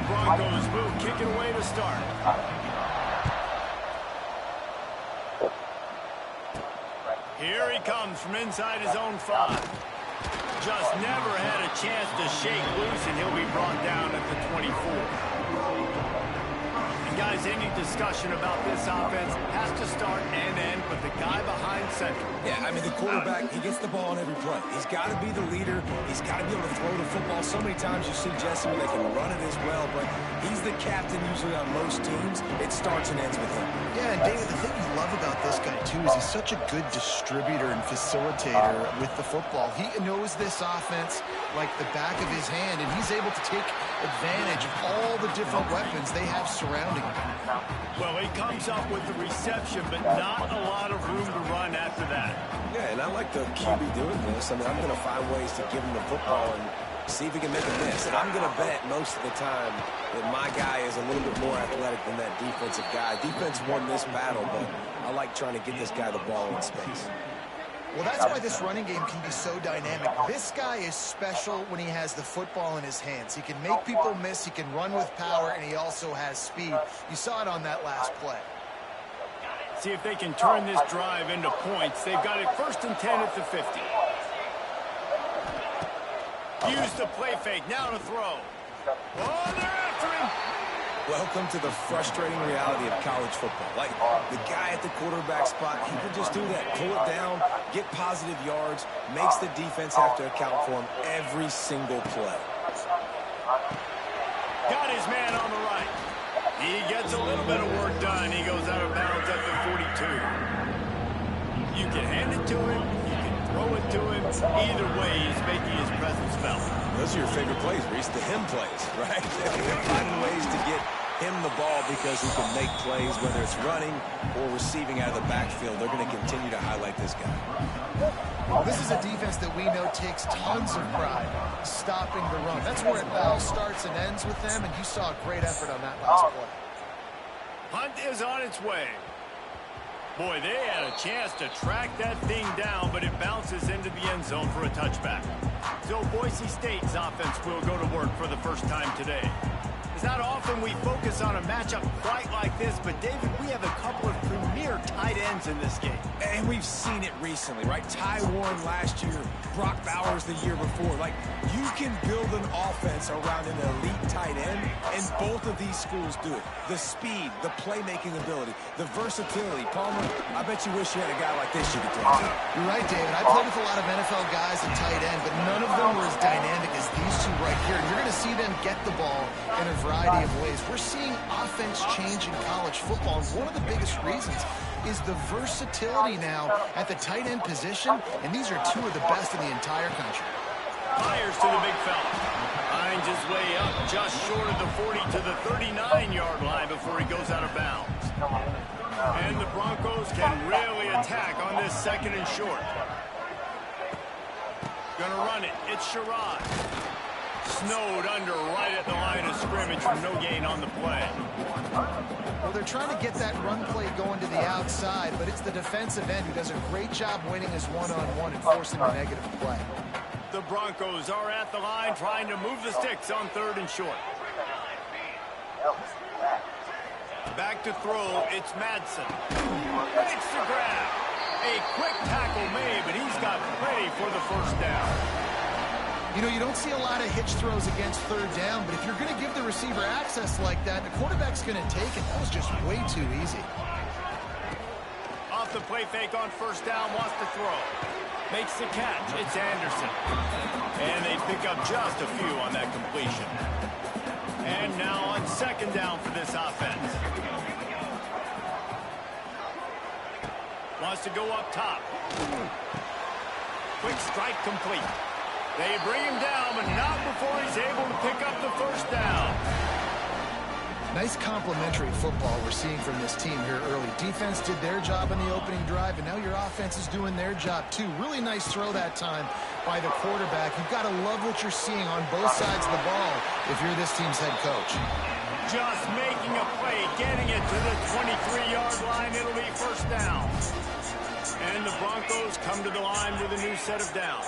Broncos will kick it away to start. Here he comes from inside his own 5. Just never had a chance to shake loose, and he'll be brought down at the 24. And guys, any discussion about this offense has to start and end with the guy behind center. Yeah, I mean, the quarterback, he gets the ball on every play. He's got to be the leader. He's got to be able to throw the football. So many times you see Jesse where they can run it as well, but he's the captain usually on most teams. It starts and ends with him. Yeah, and David, the thing you love about this guy, too, is he's such a good distributor and facilitator with the football. He knows this offense like the back of his hand, and he's able to take advantage of all the different weapons they have surrounding him. Well, he comes up with the reception, but not a lot of room to run after that. Yeah, and I like the QB doing this. I mean, I'm going to find ways to give him the football and see if he can make a miss. And I'm going to bet most of the time that my guy is a little bit more athletic than that defensive guy. Defense won this battle, but I like trying to get this guy the ball in space. Well, that's why this running game can be so dynamic. This guy is special when he has the football in his hands. He can make people miss, he can run with power, and he also has speed. You saw it on that last play. See if they can turn this drive into points. They've got it 1st and 10 at the 50. Use the play fake, now to throw. Oh, they're after him. Welcome to the frustrating reality of college football. Like, the guy at the quarterback spot, he could just do that. Pull it down, get positive yards, makes the defense have to account for him every single play. Got his man on the right. He gets a little bit of work done. He goes out of bounds at the 42. You can hand it to him. You can throw it to him. Either way, he's making his presence felt. Those are your favorite plays, Reese, the him plays, right? They're finding ways to get him the ball because he can make plays, whether it's running or receiving out of the backfield. They're going to continue to highlight this guy. Well, this is a defense that we know takes tons of pride stopping the run. That's where it all starts and ends with them, and you saw a great effort on that last play. Punt is on its way. Boy, they had a chance to track that thing down, but it bounces into the end zone for a touchback. So Boise State's offense will go to work for the first time today. It's not often we focus on a matchup quite like this, but David, we have a couple of premier tight ends in this game. And we've seen it recently, right? Ty Warren last year, Brock Bowers the year before. Like, you can build an offense around an elite tight end, and both of these schools do it. The speed, the playmaking ability, the versatility. Palmer, I bet you wish you had a guy like this you could talk to. You're right, David. I played with a lot of NFL guys at tight end, but none of them were as dynamic as these two right here. And you're going to see them get the ball in a variety of ways. We're seeing offense change in college football, and one of the biggest reasons is the versatility now at the tight end position, and these are two of the best in the entire country. Fires to the big fella. Finds his way up just short of the 40 to the 39-yard line before he goes out of bounds. And the Broncos can really attack on this 2nd and short. Gonna run it. It's Sherrod. Snowed under right at the line of scrimmage for no gain on the play. Well, they're trying to get that run play going to the outside, but it's the defensive end who does a great job winning his one-on-one and forcing a negative play. The Broncos are at the line trying to move the sticks on 3rd and short. Back to throw, it's Madsen. Makes the grab. A quick tackle made, but he's got plenty for the 1st down. You know, you don't see a lot of hitch throws against 3rd down, but if you're going to give the receiver access like that, the quarterback's going to take it. That was just way too easy. Off the play fake on 1st down, wants to throw. Makes the catch. It's Anderson. And they pick up just a few on that completion. And now on 2nd down for this offense. Wants to go up top. Quick strike complete. They bring him down, but not before he's able to pick up the 1st down. Nice complementary football we're seeing from this team here early. Defense did their job on the opening drive, and now your offense is doing their job too. Really nice throw that time by the quarterback. You've got to love what you're seeing on both sides of the ball if you're this team's head coach. Just making a play, getting it to the 23-yard line. It'll be 1st down. And the Broncos come to the line with a new set of downs.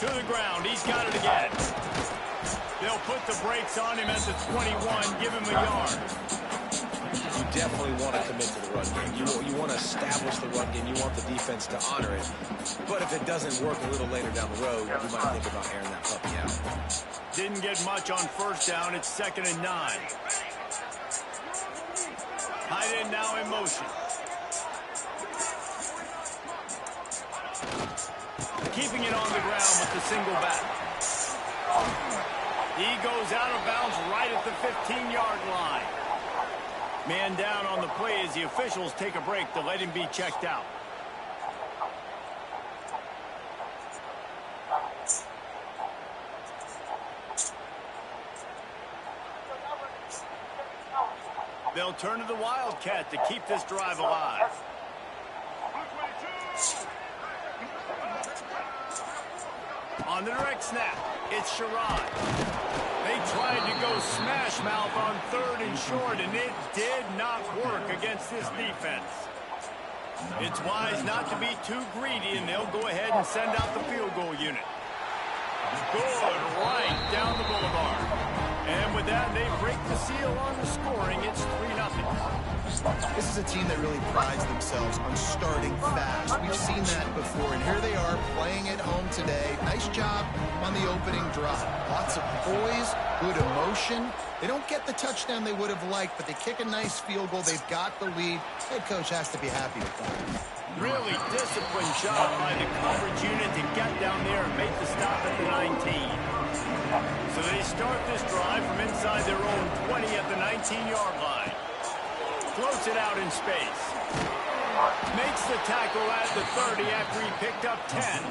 To the ground, he's got it again. They'll They'll put the brakes on him at the 21, give him a yard. You definitely want to commit to the run game. You want to establish the run game. You want the defense to honor it. But if it doesn't work a little later down the road, you might think about airing that puppy out. Didn't get much on first down. It's 2nd and 9. Tight end now in motion. Keeping it on the ground with the single back. He goes out of bounds right at the 15-yard line. Man down on the play as the officials take a break to let him be checked out. They'll turn to the Wildcat to keep this drive alive. On the direct snap, it's Sherrod. They tried to go smash mouth on 3rd and short, and it did not work against this defense. It's wise not to be too greedy, and they'll go ahead and send out the field goal unit. Good right down the boulevard. And with that, they break the seal on the scoring. It's 3-0. This is a team that really prides themselves on starting fast. We've seen that before, and here they are playing at home today. Nice job on the opening drive. Lots of poise, good emotion. They don't get the touchdown they would have liked, but they kick a nice field goal. They've got the lead. Head coach has to be happy with that. Really disciplined job by the coverage unit to get down there and make the stop at the 19. So they start this drive from inside their own 20 at the 19-yard line. Floats it out in space. Makes the tackle at the 30 after he picked up 10.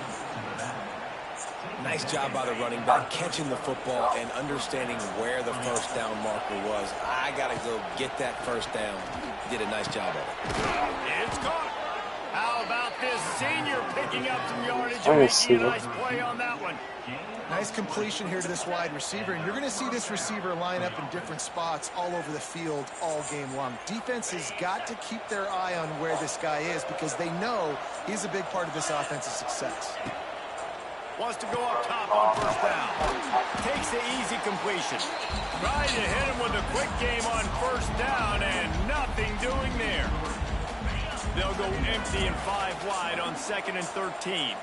Nice job by the running back, catching the football and understanding where the first down marker was. I got to go get that first down. Did a nice job of it. It's caught. How about this senior picking up some yardage and making a nice play on that one? Nice completion here to this wide receiver, and you're going to see this receiver line up in different spots all over the field all game long. Defense has got to keep their eye on where this guy is because they know he's a big part of this offense's success. Wants to go up top on first down. Takes the easy completion. Trying to hit him with a quick game on first down, and nothing doing there. They'll go empty and 5 wide on 2nd and 13.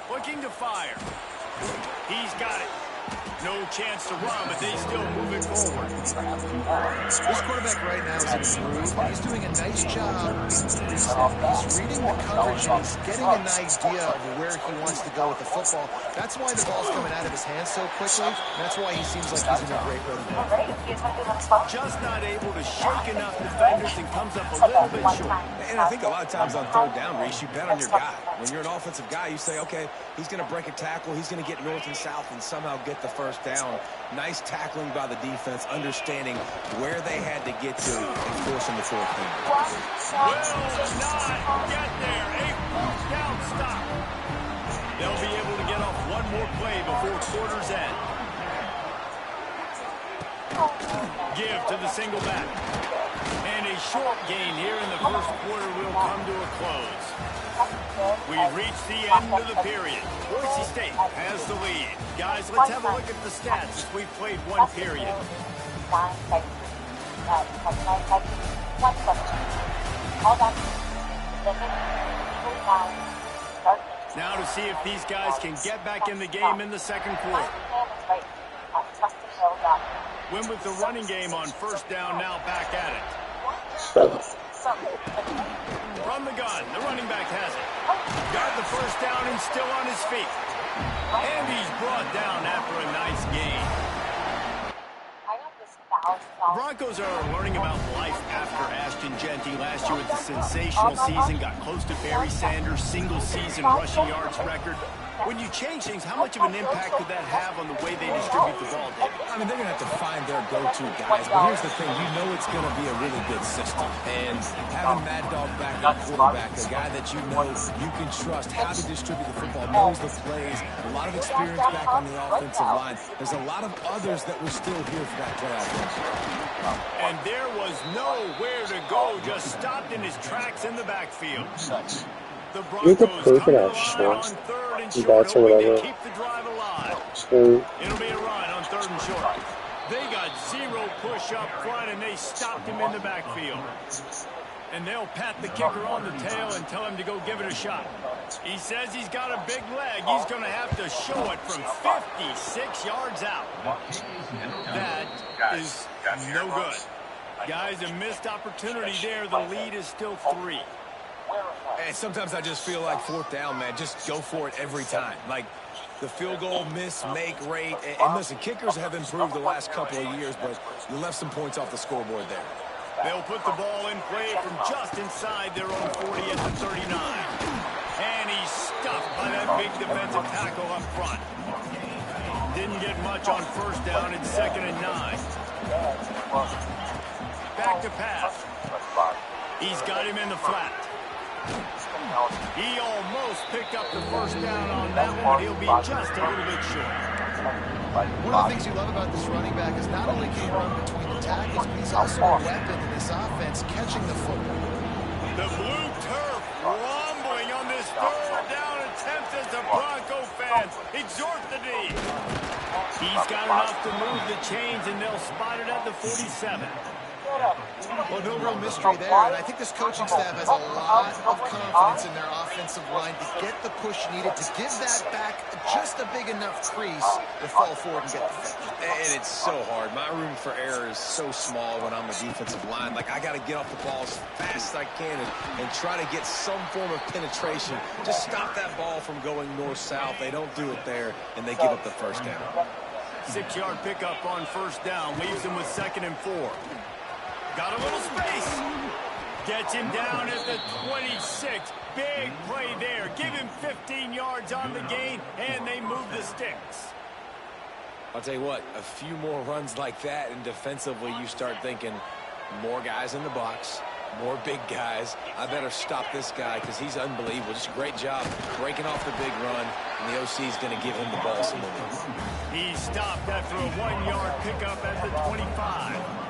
Looking to fire. He's got it. No chance to run, but they still move it forward. This quarterback right now is improved. He's doing a nice job in reset. He's reading the coverage, and he's getting an idea of where he wants to go with the football. That's why the ball's coming out of his hands so quickly, and that's why he seems like he's in a great rhythm. Just not able to shake enough defenders and comes up a little bit short. And I think a lot of times on 3rd down, Reese, you bet on your guy. When you're an offensive guy, you say, okay, he's going to break a tackle, he's going to get north and south and somehow get the first down. Nice tackling by the defense, understanding where they had to get to and forcing the 4th down. Will not get there. A 4th down stop. They'll be able to get off one more play before quarter's end. Give to the single back. And a short gain here in the first quarter will come to a close. We've reached the end of the period. Boise State has the lead. Guys, let's have a look at the stats as we've played one period. Now to see if these guys can get back in the game in the second quarter. Win with the running game on first down, now back at it. From the gun, the running back has it. Got the first down and still on his feet. And he's brought down after a nice gain. The Broncos are learning about life after Ashton Genty last year with the sensational season. Got close to Barry Sanders' single-season rushing yards record. When you change things, how much of an impact could that have on the way they distribute the ball, David? I mean, they're going to have to find their go-to guys. But here's the thing. You know it's going to be a really good system. And having Mad Dog back at quarterback, a guy that you know you can trust how to distribute the football, knows the plays, a lot of experience back on the offensive line. There's a lot of others that were still here for that playoff run. And there was nowhere to go, just stopped in his tracks in the backfield. The Broncos come to the line on 3rd and short, hoping to keep the drive alive. It'll be a run on 3rd and short. They got 0 push up front, and they stopped him in the backfield. And they'll pat the kicker on the tail and tell him to go give it a shot. He says he's got a big leg. He's going to have to show it from 56 yards out. That is no good. Guys, a missed opportunity there. The lead is still 3. And sometimes I just feel like 4th down, man. Just go for it every time. Like, the field goal miss-make rate. And listen, kickers have improved the last couple of years, but you left some points off the scoreboard there. They'll put the ball in play from just inside their own 40 at the 39. And he's stuffed by that big defensive tackle up front. Didn't get much on 1st down. It's 2nd and 9. Back to pass. He's got him in the flat. He almost picked up the 1st down on that one. He'll be just a little bit short. One of the things you love about this running back is not only can he run between the tackles, but he's also a weapon in this offense, catching the football. The blue turf rumbling on this 3rd down attempt as the Bronco fans exhort the D. He's got enough to move the chains, and they'll spot it at the 47. Well, no real mystery there, and I think this coaching staff has a lot of confidence in their offensive line to get the push needed to give that back just a big enough crease to fall forward and get the finish. And it's so hard. My room for error is so small when I'm a defensive line. Like, I got to get off the ball as fast as I can and try to get some form of penetration. Just stop that ball from going north-south. They don't do it there, and they give up the 1st down. 6-yard pickup on 1st down. Leaves him with 2nd and 4. Got a little space. Gets him down at the 26. Big play there. Give him 15 yards on the gain, and they move the sticks. I'll tell you what, a few more runs like that, and defensively you start thinking more guys in the box, more big guys. I better stop this guy because he's unbelievable. Just a great job breaking off the big run, and the OC is going to give him the ball some more. He stopped after a 1-yard pickup at the 25.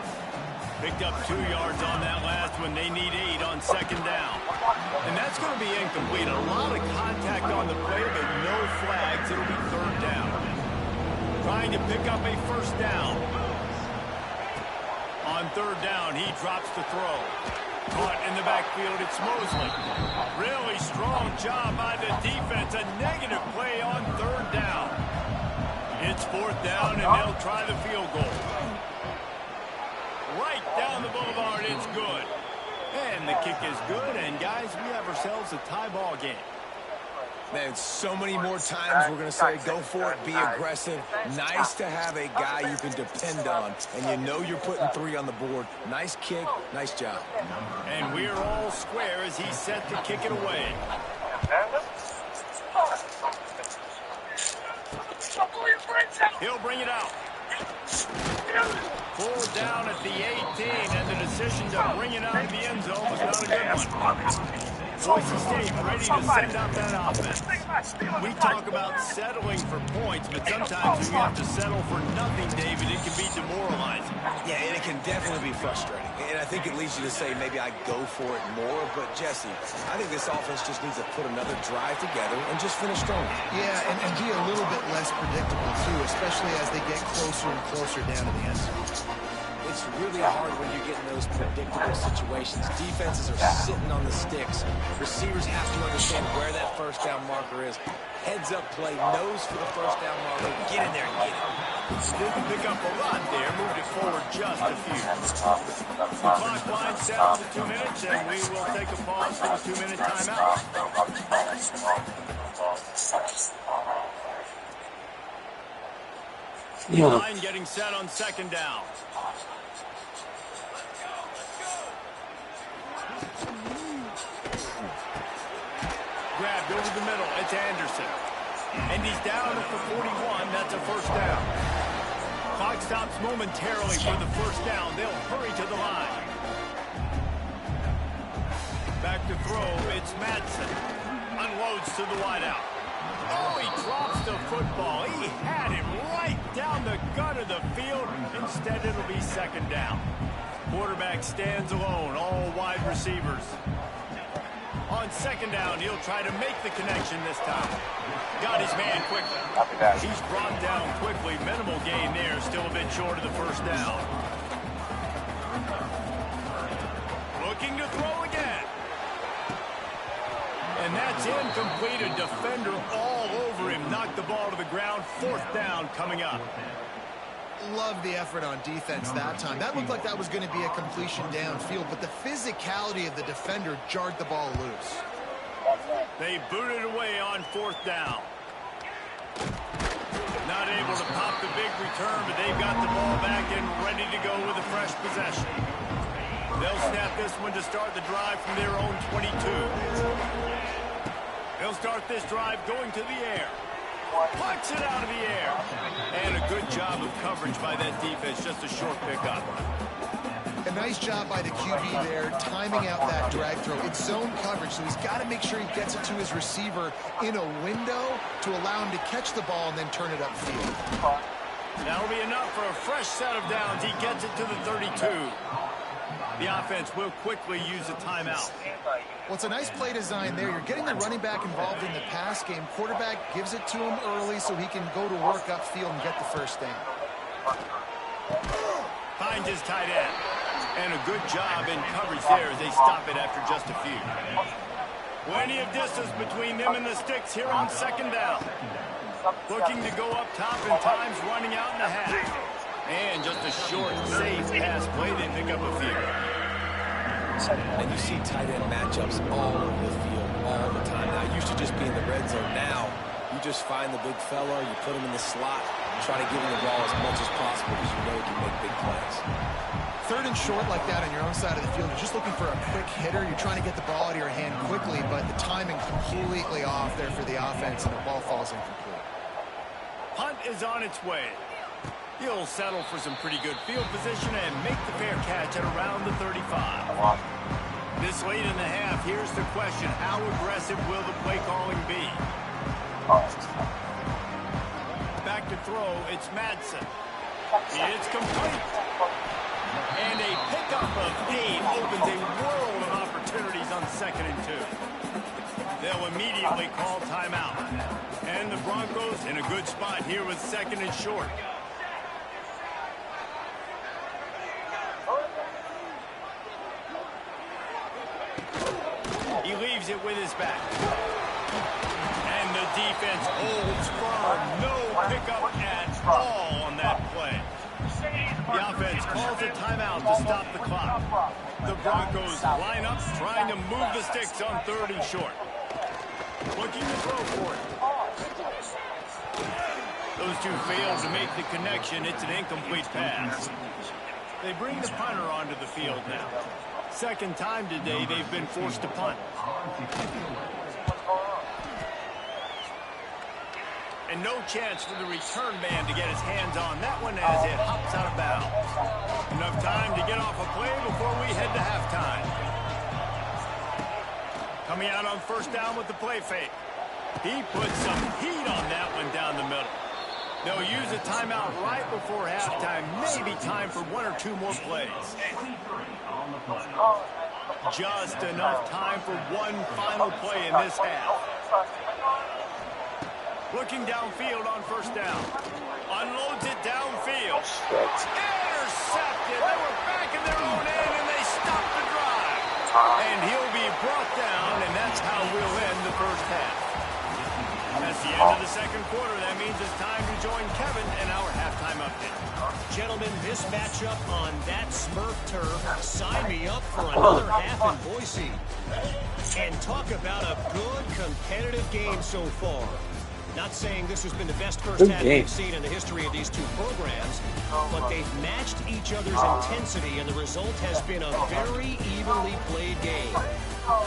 Picked up 2 yards on that last one. They need 8 on 2nd down. And that's going to be incomplete. A lot of contact on the play, but no flags. It'll be 3rd down. Trying to pick up a 1st down. On 3rd down, he drops the throw. Caught in the backfield, it's Mosley. Really strong job by the defense. A negative play on 3rd down. It's 4th down, and they'll try the field goal. Right down the boulevard, it's good. And the kick is good, and guys, we have ourselves a tie ball game. Man, so many more times we're going to say go for it, be aggressive. Nice to have a guy you can depend on, and you know you're putting 3 on the board. Nice kick, nice job. And we're all square as he's set to kick it away. He'll bring it out. Pulled down at the 18, and the decision to bring it out of the end zone was not a good one. Boise State ready to send out that offense. We talk about settling for points, but sometimes when you have to settle for nothing, David, it can be demoralizing. Yeah, and it can definitely be frustrating. And I think it leads you to say maybe I go for it more. But, Jesse, I think this offense just needs to put another drive together and just finish strong. Yeah, and be a little bit less predictable, too, especially as they get closer and closer down to the end zone. It's really hard when you get in those predictable situations. Defenses are sitting on the sticks. Receivers have to understand where that 1st down marker is. Heads up play, nose for the 1st down marker. Get in there and get it. Didn't pick up a lot there. Moved it forward just a few. The clock winds down to 2 minutes, and we will take a pause for the 2-minute timeout. Line getting set on 2nd down. Grabbed over the middle. It's Anderson. And he's down at the 41. That's a 1st down. Clock stops momentarily for the 1st down. They'll hurry to the line. Back to throw. It's Madsen. Unloads to the wideout. Oh, he drops the football. He had him right down the gut of the field. Instead, it'll be 2nd down. Quarterback stands alone. All wide receivers. On 2nd down, he'll try to make the connection this time. Got his man quickly. He's brought down quickly. Minimal gain there. Still a bit short of the first down. Looking to throw again. And that's incomplete. A defender all over him. Knocked the ball to the ground. Fourth down coming up. Love the effort on defense that time. That looked like that was going to be a completion downfield, but the physicality of the defender jarred the ball loose. They booted away on fourth down. Not able to pop the big return, but they've got the ball back and ready to go with a fresh possession. They'll snap this one to start the drive from their own 22. They'll start this drive going to the air. Pucks it out of the air. And a good job of coverage by that defense. Just a short pickup. A nice job by the QB there, timing out that drag throw. It's zone coverage, so he's got to make sure he gets it to his receiver in a window to allow him to catch the ball and then turn it upfield. That'll be enough for a fresh set of downs. He gets it to the 32. The offense will quickly use a timeout. Well, it's a nice play design there. You're getting the running back involved in the pass game. Quarterback gives it to him early so he can go to work upfield and get the first down. Finds his tight end. And a good job in coverage there as they stop it after just a few. Plenty of distance between them and the sticks here on second down. Looking to go up top and times running out in the half. And just a short, safe pass play. They pick up a few. And you see tight end matchups all over the field all the time. Now, it used to just be in the red zone. Now, you just find the big fella, you put him in the slot, try to give him the ball as much as possible because you know he can make big plays. Third and short like that on your own side of the field, you're just looking for a quick hitter. You're trying to get the ball out of your hand quickly, but the timing completely off there for the offense, and the ball falls incomplete. Punt is on its way. He'll settle for some pretty good field position and make the fair catch at around the 35. This late in the half, here's the question. How aggressive will the play calling be? Back to throw, it's Madsen. It's complete. And a pickup of 8 opens a world of opportunities on 2nd and 2. They'll immediately call timeout. And the Broncos in a good spot here with 2nd and short. He leaves it with his back. And the defense holds firm. No pickup at all on that play. The offense calls a timeout to stop the clock. The Broncos line up, trying to move the sticks on 3rd and short. Looking to throw for it. Those two fail to make the connection. It's an incomplete pass. They bring the punter onto the field now. Second time today they've been forced to punt. And no chance for the return man to get his hands on that one as it hops out of bounds. Enough time to get off a play before we head to halftime. Coming out on first down with the play fake. He put some heat on that one down the middle. They'll use a timeout right before halftime. Maybe time for 1 or 2 more plays. Just enough time for one final play in this half. Looking downfield on first down. Unloads it downfield. Intercepted. They were back in their own end, and they stopped the drive. And he'll be brought down, and that's how we'll end the first half. That's the end of the second quarter. That means it's time to join Kevin in our halftime update. Gentlemen, this matchup on that Smurf turf, sign me up for another half in Boise. And talk about a good competitive game so far. Not saying this has been the best first half we've seen in the history of these two programs, but they've matched each other's intensity, and the result has been a very evenly played game.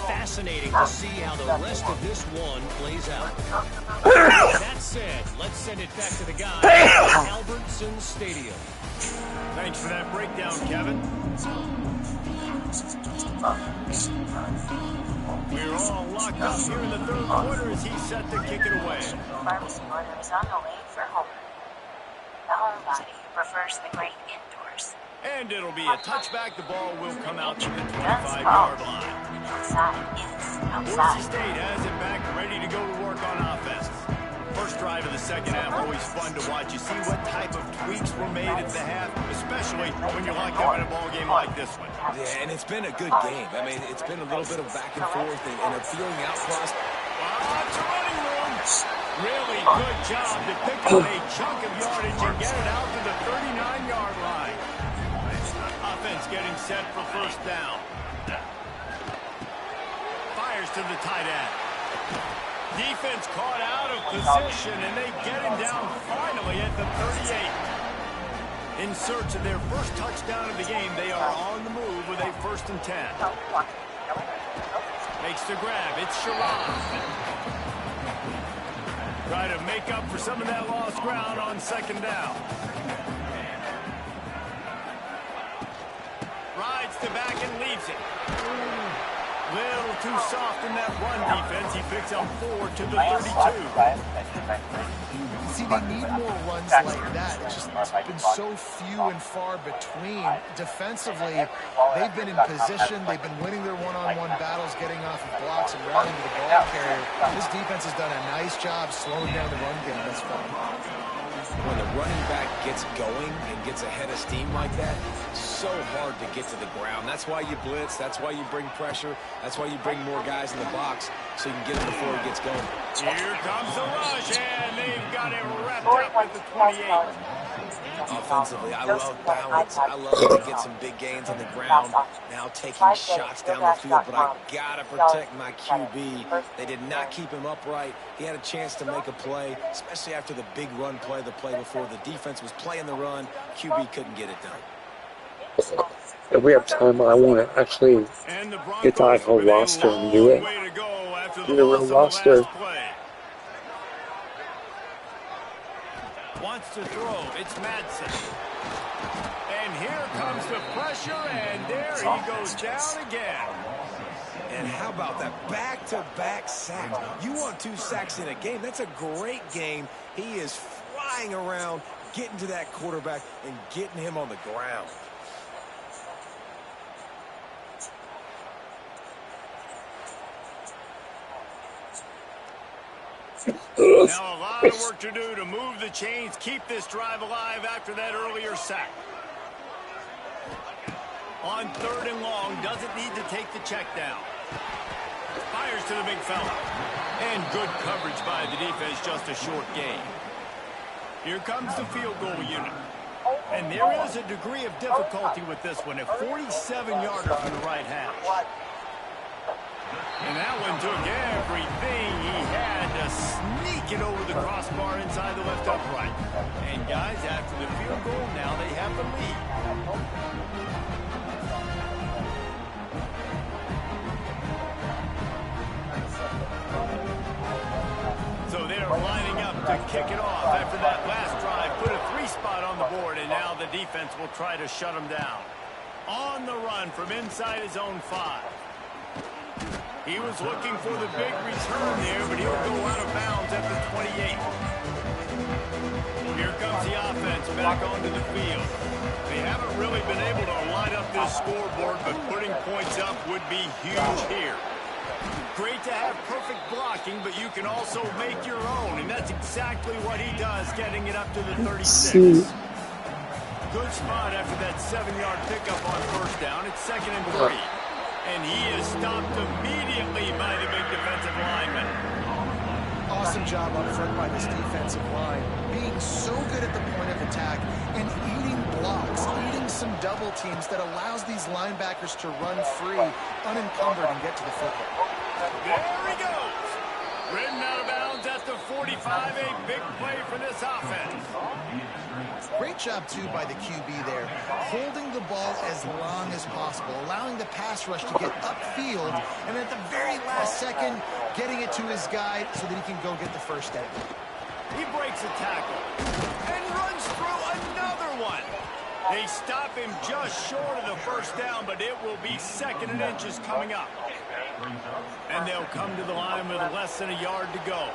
Fascinating to see how the rest of this one plays out. That said, let's send it back to the guy at Albertson Stadium. Thanks for that breakdown, Kevin. We're all locked up here in the third quarter as he's set to kick it away. Pharmacy order is on the way for home. The homebody prefers the great indoors. And it'll be a touchback. The ball will come out to the 25-yard line. Inside is Boise outside. State has it back, ready to go to work on offense. first drive of the second half always fun to watch. You see what type of tweaks were made at the half, especially when you're locked up in a ball game like this one. Yeah, and it's been a good game. I mean, it's been a little bit of back and forth and a feeling out process. It's a running room. Really good job to pick up a chunk of yardage and get it out to the 39-yard line. Offense getting set for first down. Fires to the tight end. Defense caught out of position, and they get him down finally at the 38. In search of their first touchdown of the game, they are on the move with a 1st and 10. Makes the grab. It's Sharon. Try to make up for some of that lost ground on 2nd down. Rides to back and leaves it. Little too soft in that run defense. He picks up 4 to the 32. See, they need more runs like that. It's been so few and far between. Defensively, they've been in position. They've been winning their one-on-one battles, getting off of blocks and rallying to the ball carrier. This defense has done a nice job slowing down the run game thus far. When the running back gets going and gets a head of steam like that, it's so hard to get to the ground. That's why you blitz. That's why you bring pressure. That's why you bring more guys in the box so you can get him before he gets going. Here comes the rush, and they've got him wrapped up at the 28. Offensively, I love balance. I love to get some big gains on the ground. Now taking shots down the field, but I gotta protect my QB. They did not keep him upright. He had a chance to make a play, especially after the big run play the play before. The defense was playing the run. QB couldn't get it done. If we have time, I want to actually get the Idaho roster and do it. Do the real roster. Wants to throw. It's Madsen. And here comes the pressure, and there he goes down again. And how about that back-to-back sacks? You want 2 sacks in a game. That's a great game. He is flying around, getting to that quarterback and getting him on the ground. Now a lot of work to do to move the chains, keep this drive alive after that earlier sack. On 3rd and long, doesn't need to take the check down. Fires to the big fella. And good coverage by the defense, just a short gain. Here comes the field goal unit. And there is a degree of difficulty with this one, a 47-yarder from the right hash. And that one took everything he had to sneak it over the crossbar inside the left upright. And guys, after the field goal, now they have the lead. So they're lining up to kick it off after that last drive. Put a 3-spot on the board, and now the defense will try to shut them down. On the run from inside his own 5. He was looking for the big return there, but he'll go out of bounds at the 28. Here comes the offense back onto the field. They haven't really been able to light up this scoreboard, but putting points up would be huge here. Great to have perfect blocking, but you can also make your own, and that's exactly what he does, getting it up to the 36. Good spot after that 7-yard pickup on 1st down. It's 2nd and 3. And he is stopped immediately by the big defensive lineman. Awesome job up front by this defensive line. Being so good at the point of attack and eating blocks, eating some double teams that allows these linebackers to run free, unencumbered, and get to the football. There he goes. Ridden out of bounds at the 45. A big play for this offense. Great job, too, by the QB there, holding the ball as long as possible, allowing the pass rush to get upfield, and at the very last second, getting it to his guy so that he can go get the 1st down. He breaks a tackle and runs through another one. They stop him just short of the 1st down, but it will be 2nd and inches coming up. And they'll come to the line with less than a yard to go.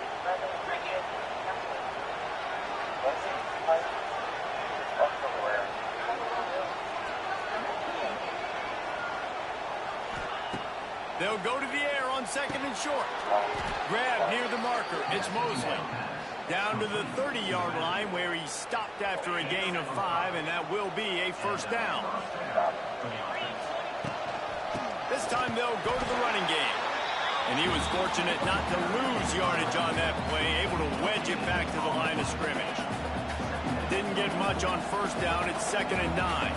They'll go to the air on 2nd and short. Grab near the marker. It's Mosley. Down to the 30-yard line where he stopped after a gain of 5, and that will be a first down. This time they'll go to the running game. And he was fortunate not to lose yardage on that play, able to wedge it back to the line of scrimmage. Didn't get much on first down. It's 2nd and 9.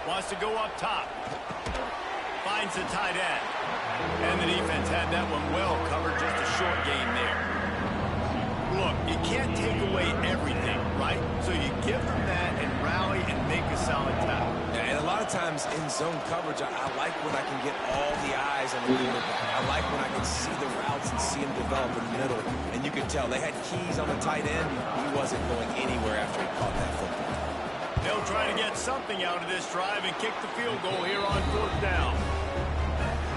Wants to go up top. Finds the tight end. And the defense had that one well covered, just a short gain there. Look, you can't take away everything, right? So you give them that and rally and make a solid tackle. Yeah, and a lot of times in zone coverage, I like when I can get all the eyes on the quarterback. I like when I can see the routes and see him develop in the middle. And you can tell they had keys on the tight end. He wasn't going anywhere after he caught that football. They'll try to get something out of this drive and kick the field goal here on 4th down.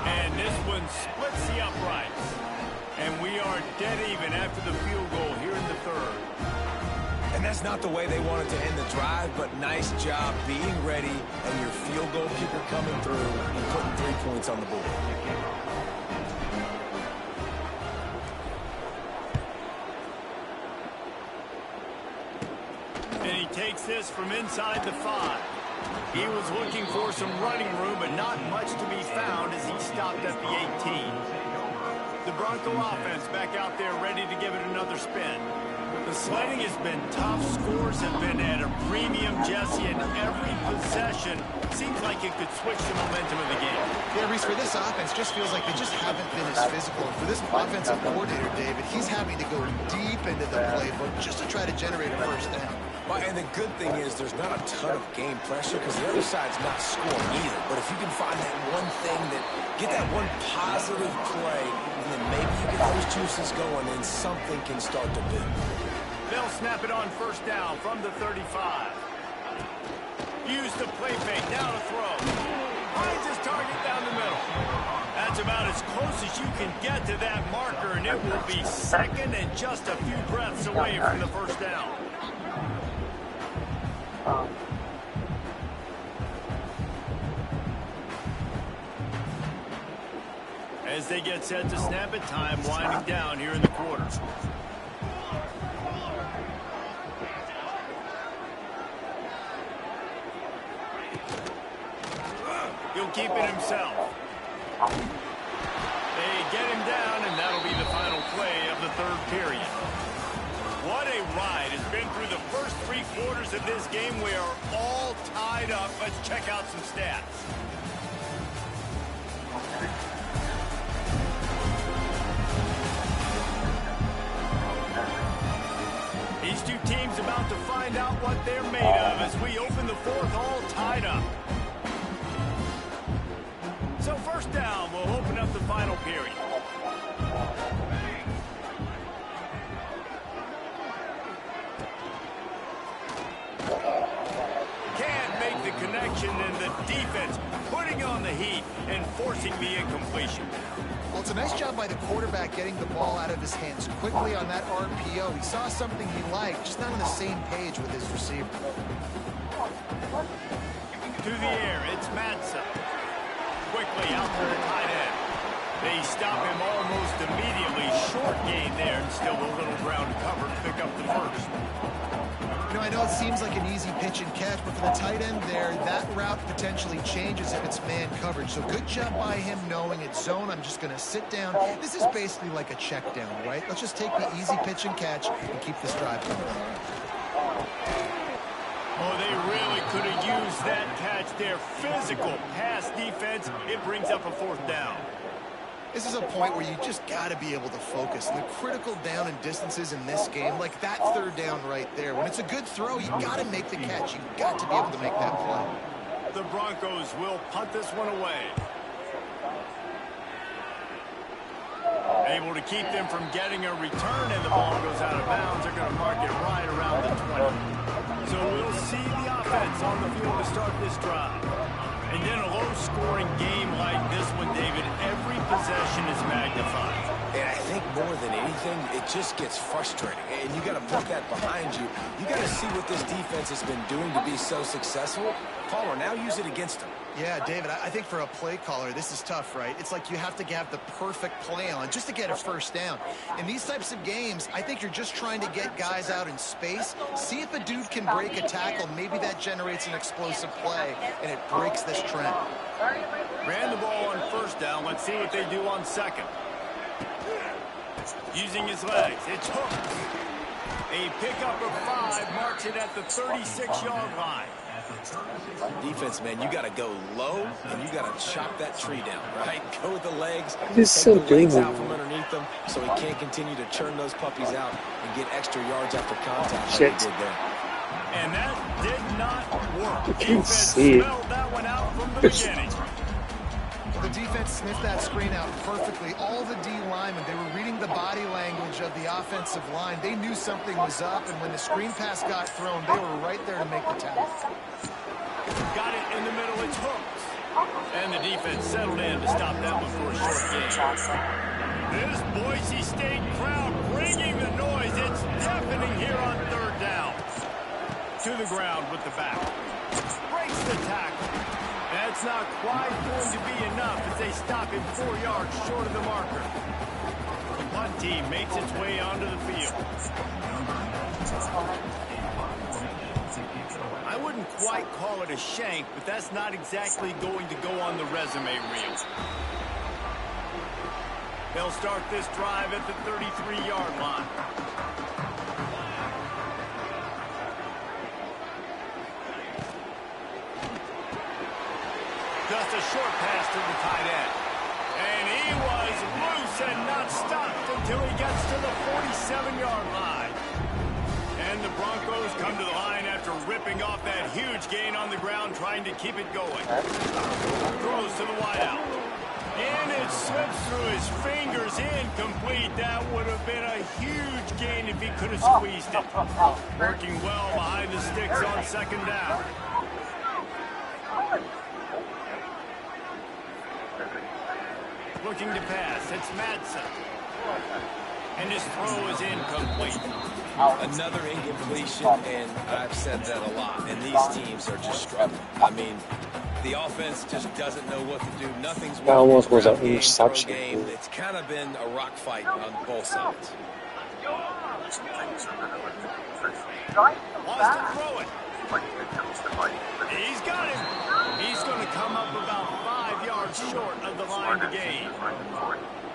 And this one splits the uprights. And we are dead even after the field goal here in the 3rd. And that's not the way they wanted to end the drive, but nice job being ready and your field goal kicker coming through and putting 3 points on the board. And he takes this from inside the 5. He was looking for some running room, but not much to be found as he stopped at the 18. The Bronco offense back out there ready to give it another spin. The sledding has been tough. Scores have been at a premium, Jesse, and every possession seems like it could switch the momentum of the game. Yeah, Reese, for this offense, just feels like they just haven't been as physical. And for this offensive coordinator, David, he's having to go deep into the playbook just to try to generate a first down. And the good thing is there's not a ton of game pressure because the other side's not scoring either. But if you can find that one thing get that one positive play, and then maybe you get those juices going and something can start to build. They'll snap it on first down from the 35. Use the play fake, now to throw. Finds his target down the middle. That's about as close as you can get to that marker, and it will be 2nd and just a few breaths away from the first down. As they get set to snap it, time winding down here in the quarter. He'll keep it himself. They get him down, and that'll be the final play of the 3rd period. What a ride. It's been through the first 3 quarters of this game. We are all tied up. Let's check out some stats. These two teams about to find out what they're made of as we open the 4th all tied up. So first down, we'll open up the final period. Can't make the connection, and the defense putting on the heat and forcing the incompletion. Well, it's a nice job by the quarterback getting the ball out of his hands quickly on that RPO. He saw something he liked, just not on the same page with his receiver. To the air, it's Matza. Quickly out to the tight end. They stop him almost immediately. Short gain there, and still a little ground cover to pick up the first. You know, I know it seems like an easy pitch and catch, but for the tight end there, that route potentially changes if it's man coverage. So good job by him knowing it's zone. I'm just going to sit down. This is basically like a check down, right? Let's just take the easy pitch and catch and keep this drive going. Oh, they really could have used that catch there. Physical pass defense. It brings up a 4th down. This is a point where you just got to be able to focus. The critical down and distances in this game, like that 3rd down right there. When it's a good throw, you got to make the catch. You've got to be able to make that play. The Broncos will punt this one away. Able to keep them from getting a return, and the ball goes out of bounds. They're going to mark it right around the 20. So we'll see the offense on the field to start this drive. And in a low-scoring game like this one, David, every possession is magnified. And I think more than anything, it just gets frustrating. And you got to put that behind you. You got to see what this defense has been doing to be so successful. Caller, now use it against them. Yeah, David, I think for a play caller, this is tough, right? It's like you have to have the perfect play on just to get a first down. In these types of games, I think you're just trying to get guys out in space, see if a dude can break a tackle. Maybe that generates an explosive play, and it breaks this trend. Ran the ball on first down. Let's see what they do on second. Using his legs, it's hooked. A pickup of 5 marks it at the 36-yard line. Defense, man, you got to go low, and you got to chop that tree down, right? Go with the legs, Just take so the legs dumb. out from underneath them so he can't continue to churn those puppies out and get extra yards after contact Shit. like he did there. And that did not work. You can't Defense see it. smelled that one out from the beginning. The defense sniffed that screen out perfectly. All the D linemen, they were reading the body language of the offensive line. They knew something was up, and when the screen pass got thrown, they were right there to make the tackle. Got it in the middle, it's hooked. And the defense settled in to stop that one for a short game. This Boise State crowd bringing the noise. It's deafening here on third down. To the ground with the back. Breaks the tackle. That's not quite going to be enough as they stop him 4 yards short of the marker. The punt team makes its way onto the field. I wouldn't quite call it a shank, but that's not exactly going to go on the resume reel. They'll start this drive at the 33-yard line. Just a short pass to the tight end. And he was loose and not stopped until he gets to the 47-yard line. And the Broncos come to the line after ripping off that huge gain on the ground, trying to keep it going. Throws to the wideout. And it slips through his fingers, incomplete. That would have been a huge gain if he could have squeezed it. Working well behind the sticks on second down. Looking to pass, it's Madsen. And his throw is incomplete. Another incompletion, and I've said that a lot, and these teams are just struggling. I mean, the offense just doesn't know what to do. Nothing's That almost was an game, interception. throw game. It's kind of been a rock fight on both sides. Wants to throw it. He's got him. He's going to come up about 5 yards short of the line to gain.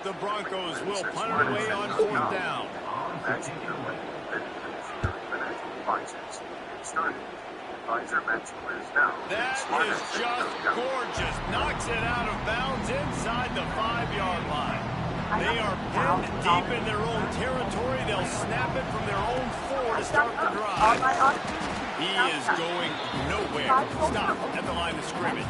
The Broncos will punt it away on fourth down. That is just gorgeous. Knocks it out of bounds inside the 5-yard line. They are pinned deep in their own territory. They'll snap it from their own 4 to start the drive. He is going nowhere. Stop at the line of scrimmage.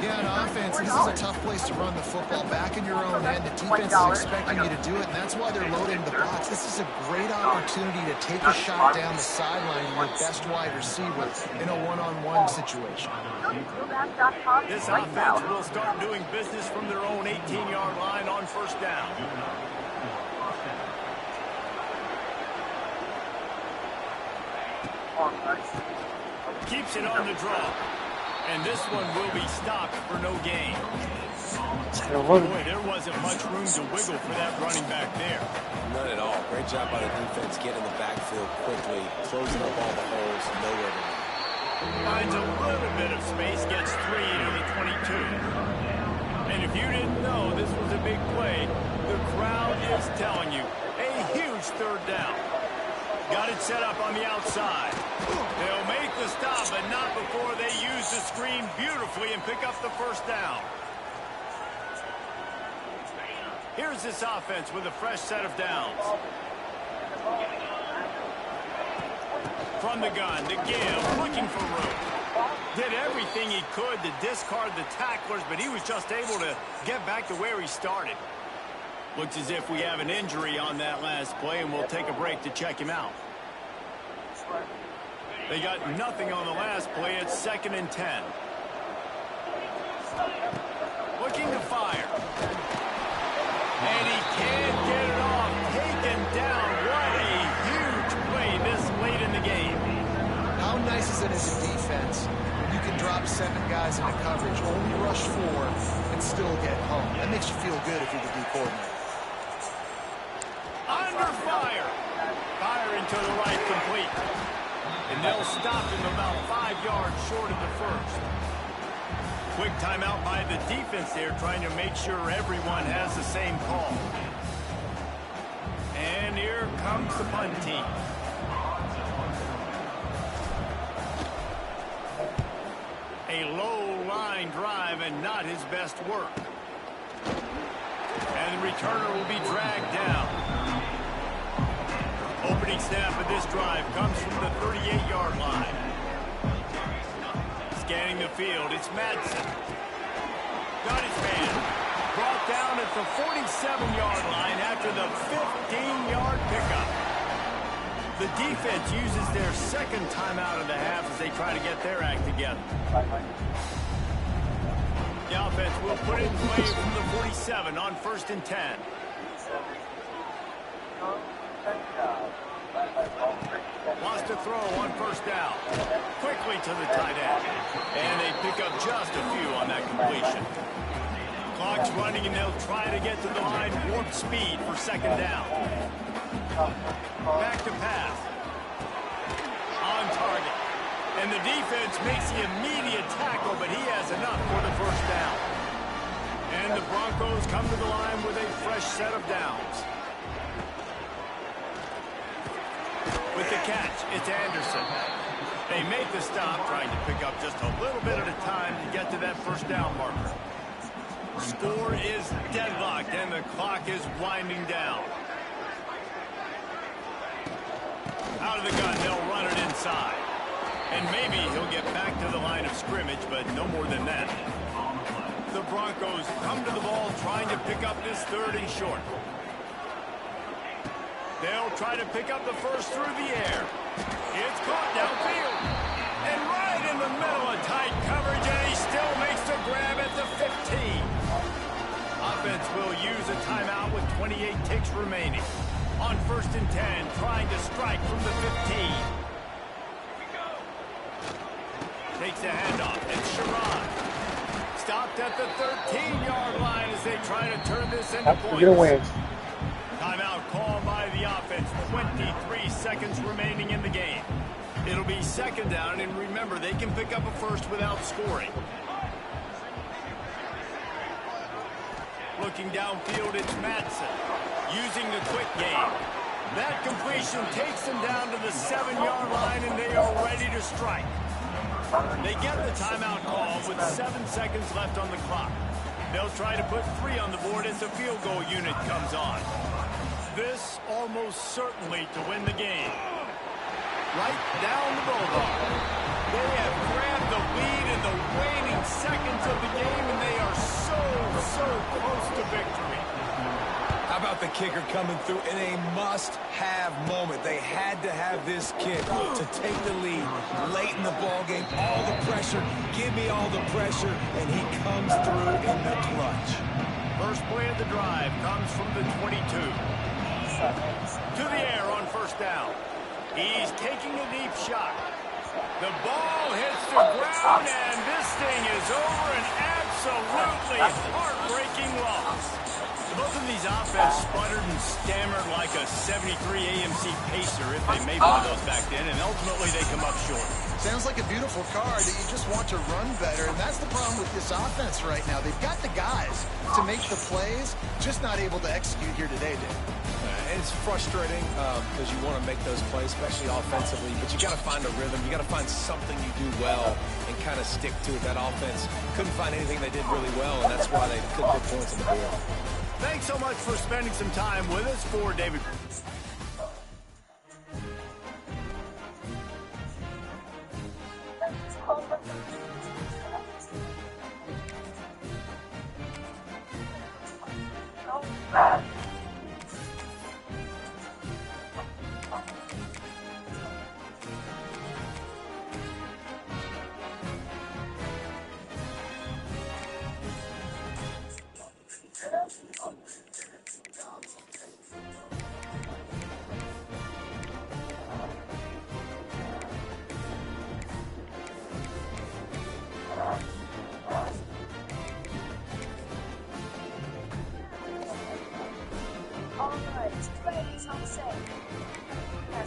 Yeah, on offense, this is a tough place to run the football. Back in your own end, the defense is expecting you to do it, and that's why they're loading the box. This is a great opportunity to take a shot down the sideline with your best wide receiver in a one-on-one situation. This offense will start doing business from their own 18-yard line on first down. Keeps it on the draw. And this one will be stopped for no gain. Boy, there wasn't much room to wiggle for that running back there. None at all. Great job by the defense getting the backfield quickly, closing up all the holes, nowhere to go. Finds a little bit of space, gets 3 to the 22. And if you didn't know this was a big play, the crowd is telling you, a huge third down. Got it set up on the outside. They'll make the stop, but not before they use the screen beautifully and pick up the first down. Here's this offense with a fresh set of downs. From the gun, to give, looking for room. Did everything he could to discard the tacklers, but he was just able to get back to where he started. Looks as if we have an injury on that last play, and we'll take a break to check him out. They got nothing on the last play. It's 2nd and 10. Looking to fire. And he can't get it off. Taken down. What a huge play this late in the game. How nice is it as a defense when you can drop 7 guys into coverage, only rush 4, and still get home? That makes you feel good if you're the D coordinator. Under fire. Firing to the right, complete. And they'll stop him about 5 yards short of the first. Quick timeout by the defense there, trying to make sure everyone has the same call. And here comes the punt team. A low line drive and not his best work. And the returner will be dragged down. Opening snap of this drive comes from the 38-yard line. Scanning the field, it's Madsen. Got his man. Brought down at the 47-yard line after the 15-yard pickup. The defense uses their second timeout of the half as they try to get their act together. The offense will put it in play from the 47 on 1st and 10. Wants to throw on 1st down. Quickly to the tight end. And they pick up just a few on that completion. Clock's running and they'll try to get to the line warp speed for 2nd down. Back to pass. On target. And the defense makes the immediate tackle, but he has enough for the 1st down. And the Broncos come to the line with a fresh set of downs. With the catch, it's Anderson. They make the stop, trying to pick up just a little bit at a time to get to that 1st down marker. Score is deadlocked, and the clock is winding down. Out of the gun, they'll run it inside. And maybe he'll get back to the line of scrimmage, but no more than that. The Broncos come to the ball, trying to pick up this 3rd and short. They'll try to pick up the 1st through the air. It's caught downfield. And right in the middle of tight coverage, and he still makes the grab at the 15. Offense will use a timeout with 28 ticks remaining. On 1st and 10, trying to strike from the 15. Takes the handoff. It's Sherrod. Stopped at the 13-yard line as they try to turn this into points. Timeout called by the offense. 23 seconds remaining in the game. It'll be 2nd down, and remember, they can pick up a 1st without scoring. Looking downfield, it's Madsen. Using the quick game. That completion takes them down to the 7-yard line, and they are ready to strike. They get the timeout call with 7 seconds left on the clock. They'll try to put 3 on the board as the field goal unit comes on. This almost certainly to win the game. Right down the boulevard. They have grabbed the lead in the waning seconds of the game, and they are so close to victory. How about the kicker coming through in a must-have moment? They had to have this kick to take the lead late in the ball game. All the pressure, give me all the pressure, and he comes through in the clutch. First play of the drive comes from the 22. To the air on 1st down. He's taking a deep shot. The ball hits the ground, and this thing is over. An absolutely heartbreaking loss. Both of these offenses sputtered and stammered like a 73 AMC Pacer, if they made one of those back then, and ultimately they come up short. Sounds like a beautiful car that you just want to run better, and that's the problem with this offense right now. They've got the guys to make the plays, just not able to execute here today, Dave. It's frustrating because you want to make those plays, especially offensively, but you got to find a rhythm. You got to find something you do well and kind of stick to it. That offense couldn't find anything they did really well, and that's why they couldn't put points on the board. Thanks so much for spending some time with us. For David.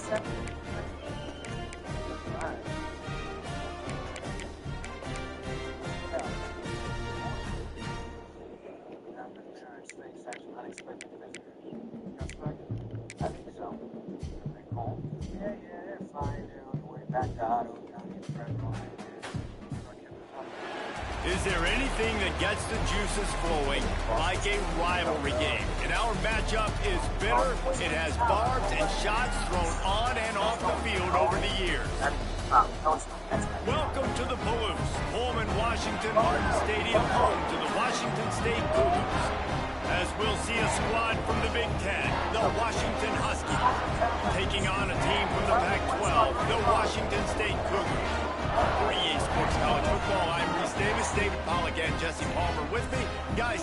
Is there anything that gets the juices flowing like a rivalry game? And our matchup is bitter. It has barbs and shots thrown on and off the field over the years. Welcome to the Palouse, Pullman, Washington Martin Stadium, home to the Washington State Cougars. As we'll see a squad from the Big Ten, the Washington Huskies, taking on a team from the Pac-12, the Washington State Cougars. For EA Sports College Football, I'm Reese Davis, David Pollock, and Jesse Palmer with me. Guys,